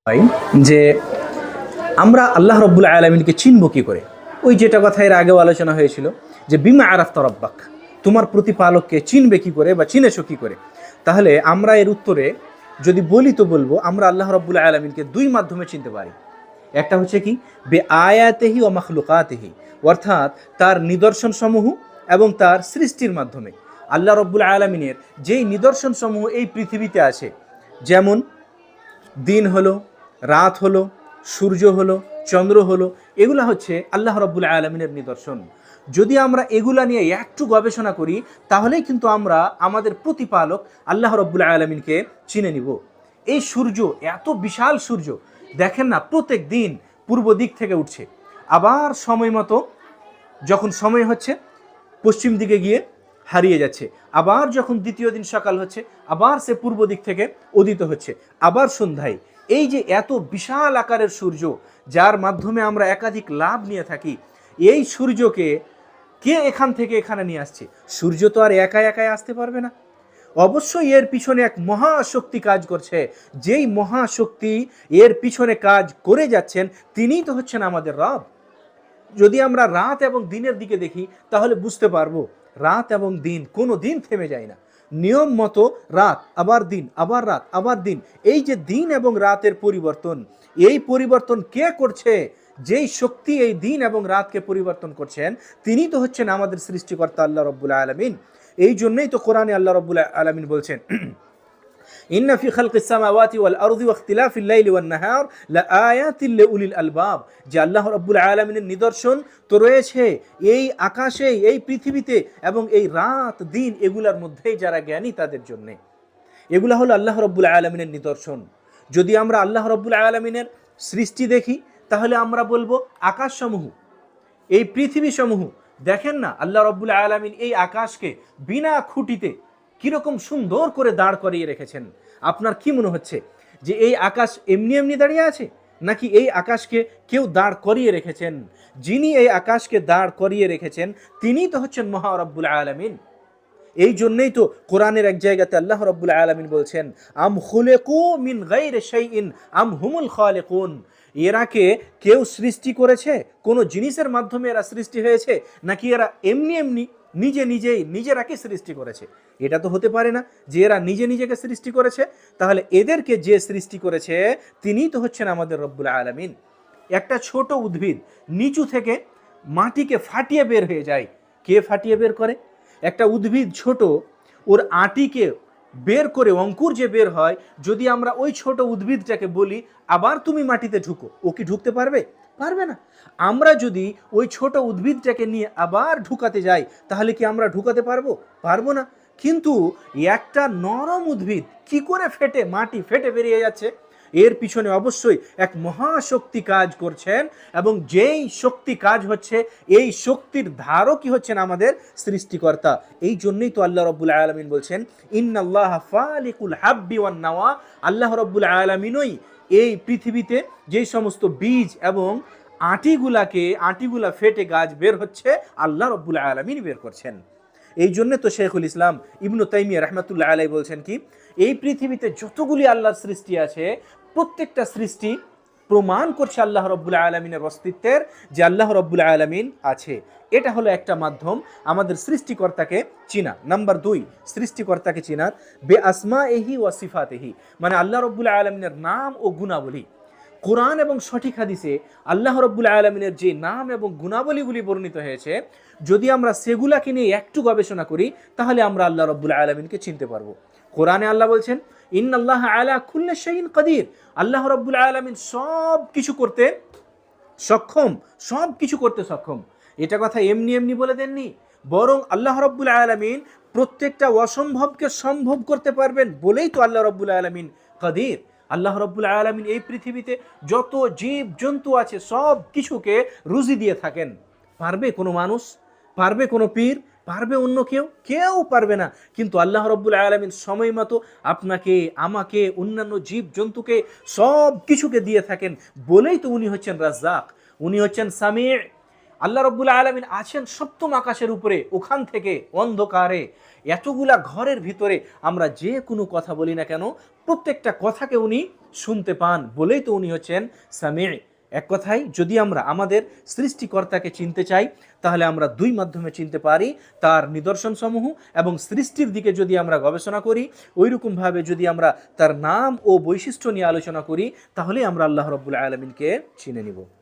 ভাই, যে আমরা আল্লাহ রব্বুল আলামিনকে চিনব কি করে? ওই যেটা কথা এর আগেও আলোচনা হয়েছিল যে বিমা আরাফতা রব্বাক, তোমার প্রতিপালককে চিনবে কি করে বা চিনেছো কি করে? তাহলে আমরা এর উত্তরে যদি বলি তো বলবো আমরা আল্লাহ রব্বুল আলামিনকে দুই মাধ্যমে চিনতে পারি। একটা হচ্ছে কি, বে আয়াতেহি ও মাখলুকাতেহি, অর্থাৎ তার নিদর্শন সমূহ এবং তার সৃষ্টির মাধ্যমে। আল্লাহ রব্বুল আলামিনের যেই নিদর্শন সমূহ এই পৃথিবীতে আছে, যেমন দিন হলো, রাত হলো, সূর্য হলো, চন্দ্র হলো, এগুলা হচ্ছে আল্লাহ রব্বুল আলমিনের নিদর্শন। যদি আমরা এগুলা নিয়ে একটু গবেষণা করি তাহলেই কিন্তু আমরা আমাদের প্রতিপালক আল্লাহ রব্বুল আলমিনকে চিনে নিব। এই সূর্য, এত বিশাল সূর্য, দেখেন না, প্রত্যেক দিন পূর্ব দিক থেকে উঠছে, আবার সময় মতো যখন সময় হচ্ছে পশ্চিম দিকে গিয়ে হারিয়ে যাচ্ছে, আবার যখন দ্বিতীয় দিন সকাল হচ্ছে আবার সে পূর্ব দিক থেকে উদিত হচ্ছে, আবার সন্ধ্যায়। এই যে এত বিশাল আকারের সূর্য, যার মাধ্যমে আমরা একাধিক লাভ নিয়ে থাকি, এই সূর্যকে কে এখান থেকে এখানে নিয়ে আসছে? সূর্য তো আর একাই একাই আসতে পারবে না, অবশ্যই এর পিছনে এক মহাশক্তি কাজ করছে। যেই মহাশক্তি এর পিছনে কাজ করে যাচ্ছেন তিনিই তো হচ্ছেন আমাদের রব। যদি আমরা রাত এবং দিনের দিকে দেখি তাহলে বুঝতে পারবো রাত এবং দিন কোনো দিন থেমে যায় না, নিয়ম মতো রাত আবার দিন আবার রাত আবার দিন। এই যে দিন এবং রাতের পরিবর্তন, এই পরিবর্তন কে করছে? যেই শক্তি এই দিন এবং রাতকে পরিবর্তন করছেন তিনি তো হচ্ছেন আমাদের সৃষ্টিকর্তা আল্লাহ রব্বুল আলামিন। এই জন্যই তো কোরআনে আল্লাহ রব্বুল আলামিন বলছেন, ইন্না ফি খালকিস সামাওয়াতি ওয়াল আরদি ওয়া ইখতিলাফিল লাইলি ওয়ান নাহার লাআয়াতিল লিউলিল আলবাব, যে আল্লাহ রাব্বুল আলামিনের নিদর্শন তো রয়েছে এই আকাশে, এই পৃথিবীতে এবং এই রাত দিন, এগুলার মধ্যেই যারা জ্ঞানী তাদের জন্য। এগুলা হলো আল্লাহ রাব্বুল আলামিনের নিদর্শন। যদি আমরা আল্লাহ রাব্বুল আলামিনের সৃষ্টি দেখি তাহলে আমরা বলবো আকাশসমূহ, এই পৃথিবী সমূহ, দেখেন না আল্লাহ রাব্বুল আলামিন এই আকাশকে বিনা খুঁটিতে কিরকম সুন্দর করে দাঁড় করিয়ে রেখেছেন। আপনার কি মনে হচ্ছে যে এই আকাশ এমনি এমনি দাঁড়িয়ে আছে, নাকি এই আকাশকে কেউ দাঁড় করিয়ে রেখেছেন? যিনি এই আকাশকে দাঁড় করিয়ে রেখেছেন তিনিই তো হচ্ছেন মহা রব্বুল আলামিন। এই জন্যই তো কোরআনের এক জায়গাতে আল্লাহ রাব্বুল আলামিন বলছেন, আম খুলিকু মিন গায়রি শাইইন আম হুমুল খালিকুন, এরাকে কেউ সৃষ্টি করেছে, কোন জিনিসের মাধ্যমে এরা সৃষ্টি হয়েছে, নাকি এরা এমনি এমনি নিজেরাকে সৃষ্টি করেছে? এটা তো হতে পারে না যে এরা নিজে নিজেকে সৃষ্টি করেছে। তাহলে এদেরকে যে সৃষ্টি করেছে তিনিই তো হচ্ছেন আমাদের রব্বুল আলামিন। একটা ছোট উদ্ভিদ নিচু থেকে মাটিকে ফাটিয়ে বের হয়ে যায়, কে ফাটিয়ে বের করে? একটা উদ্ভিদ ছোট, ওর আটিকে বের করে অঙ্কুর যে বের হয়, যদি আমরা ওই ছোট উদ্ভিদটাকে বলি আবার তুমি মাটিতে ঢুকো, ও কি ঢুকতে পারবে? পারবে না। আমরা যদি ওই ছোট উদ্ভিদটাকে নিয়ে আবার ঢুকাতে যাই তাহলে কি আমরা ঢুকাতে পারবো? পারবো না। কিন্তু একটা নরম উদ্ভিদ কি করে ফেটে, মাটি ফেটে বেরিয়ে যাচ্ছে? এর পিছনে অবশ্যই এক মহাশক্তি কাজ করছেন, এবং যেই শক্তি কাজ হচ্ছে এই শক্তির ধারকই হচ্ছেন আমাদের সৃষ্টিকর্তা। এই জন্যই তো আল্লাহ রাব্বুল আলামিন বলছেন, ইন্নাল্লাহা ফালিকুল হাব্বি ওয়ান নাওয়া, আল্লাহ রাব্বুল আলামিনই এই পৃথিবীতে যেই সমস্ত বীজ এবং আটিগুলা ফেটে গাছ বের হচ্ছে আল্লাহ রাব্বুল আলামিন বের করছেন। এই জন্য তো শেখুল ইসলাম ইবনু তাইমিয়া রাহমাতুল্লাহ আলাইহি বলছেন কি, এই পৃথিবীতে যতগুলি আল্লাহর সৃষ্টি আছে প্রত্যেকটা সৃষ্টি প্রমাণ করছে আল্লাহ রাব্বুল আলামিনের অস্তিত্বের, যে আল্লাহ রাব্বুল আলামিন আছে। এটা হলো একটা মাধ্যম আমাদের সৃষ্টিকর্তাকে চিনা। নাম্বার 2, সৃষ্টিকর্তাকে চিনার বে আসমাইহি ওয়া সিফাতিহি, মানে আল্লাহ রাব্বুল আলামিনের নাম ও গুণাবলী। কোরআন এবং সঠিক হাদিসে আল্লাহ রাব্বুল আলামিনের যে নাম এবং গুণাবলীগুলি বর্ণিত হয়েছে, যদি আমরা সেগুলাকে নিয়ে একটু গবেষণা করি তাহলে আমরা আল্লাহ রাব্বুল আলামিনকে চিনতে পারবো। কোরআনে আল্লাহ বলছেন, ইন্নাল্লাহা আলা কুল্লি শাইইন কাদির, আল্লাহ রাব্বুল আলামিন সব কিছু করতে সক্ষম। এটা কথা এমনি এমনি বলে দেননি, বরং আল্লাহ রাব্বুল আলামিন প্রত্যেকটা অসম্ভবকে সম্ভব করতে পারবেন বলেই তো আল্লাহ রাব্বুল আলামিন কাদির। আল্লাহ রাব্বুল আলামিন এই পৃথিবীতে যত জীব জন্তু আছে সব কিছুকে রুজি দিয়ে থাকেন। পারবে কোনো মানুষ? পারবে কোনো পীর? পারবে অন্য কেউ? কেউ পারবে না। কিন্তু আল্লাহ রাব্বুল আলামিন সময় মতো আপনাকে, আমাকে, অন্যান্য জীব জন্তুকে সব কিছুকে দিয়ে থাকেন বলেই তো উনি হচ্ছেন রাজ্জাক, উনি হচ্ছেন সামি'। আল্লাহ রাব্বুল আলামিন আছেন সপ্তম আকাশের উপরে, ওখান থেকে অন্ধকারে এতগুলা ঘরের ভিতরে আমরা যে কোনো কথা বলি না কেন প্রত্যেকটা কথাকে উনি শুনতে পান বলেই তো উনি হচ্ছেন সামি'। এক কথায় যদি আমরা আমাদের সৃষ্টিকর্তাকে চিনতে চাই তাহলে আমরা দুই মাধ্যমে চিনতে পারি, তার নিদর্শনসমূহ এবং সৃষ্টির দিকে যদি আমরা গবেষণা করি, ওইরকমভাবে যদি আমরা তার নাম ও বৈশিষ্ট্য নিয়ে আলোচনা করি, তাহলেই আমরা আল্লাহ রাব্বুল আলামিনকে চিনে নিব।